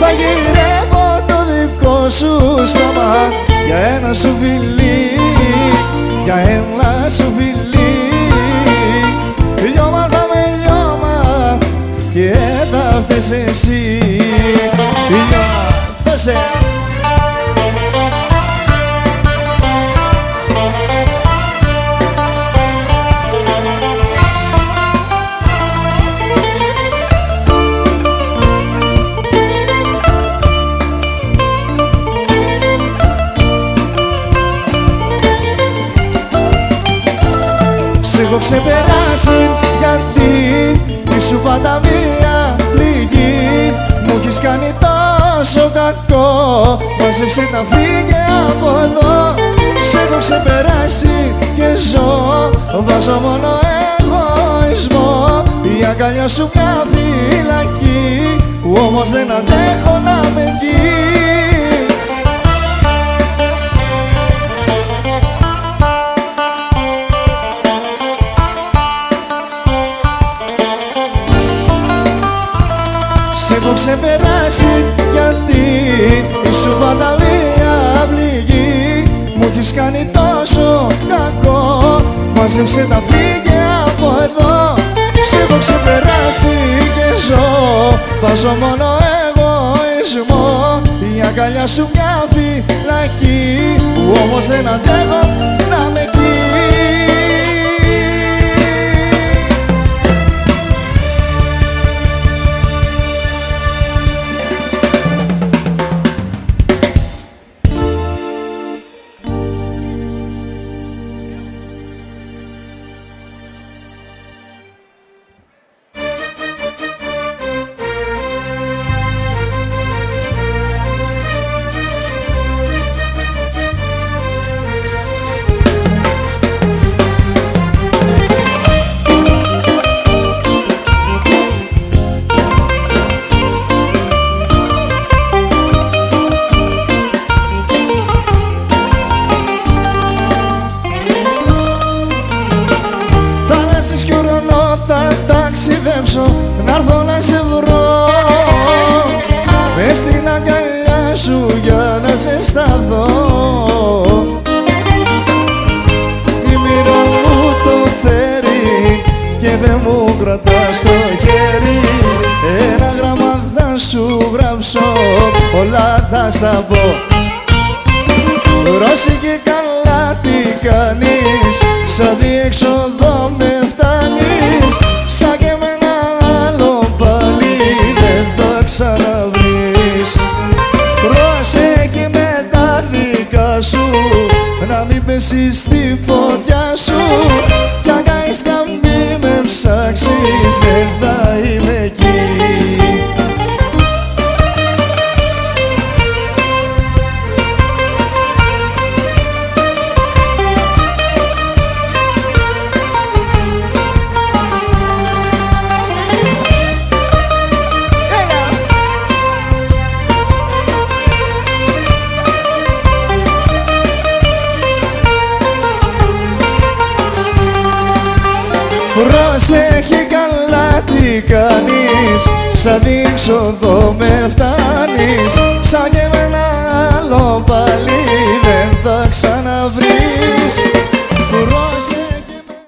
θα γυρεύω το δικό σου στόμα για ένα σου φιλί, για ένα σου φιλί. Λιώμα θα με λιώμα και θα φταίς εσύ. Λιώμα, δώσε. Σ' έχω ξεπεράσει γιατί ήσου πάντα μία πληγή. Μου έχεις κάνει τόσο κακό, μάζεψε να φύγε από εδώ. Σ' έχω ξεπεράσει και ζω, βάζω μόνο εγωισμό. Η αγκαλιά σου μια φυλακή, όμως δεν αντέχω να με εκεί. Σ' έχω ξεπεράσει γιατί ήσου πάντα μία πληγή. Μου έχεις κάνει τόσο κακό, μάζεψε τα φύγε από εδώ. Σ' έχω ξεπεράσει και ζω, βάζω μόνο εγωισμό. Η αγκαλιά σου μια φυλακή, όμως δεν αντέχω να με εκεί. Κι ουρανό θα ταξιδέψω, να'ρθω να σε βρω. Μες στην αγκαλιά σου για να σε σταθώ. Η μοίρα μου το φέρει και δεν μου κρατά στο χέρι. Ένα γράμμα θα σου γράψω, όλα θα στα πω. Ρώση και καλά τι κάνεις, σαν διέξοδο με φτάνεις. Σαν και με ένα άλλο πάλι δεν θα ξαναβρεις. Πρόσεχε με τα δικά σου, να μην πέσεις στη φωτιά σου. Κι αν κάνεις να μην με ψάξεις, δεν θα είμαι εκεί. Πρόσεχε καλά τι κάνεις, σαν διέξοδο με φτάνεις. Σαν και με ένα άλλο πάλι δεν θα ξαναβρεις.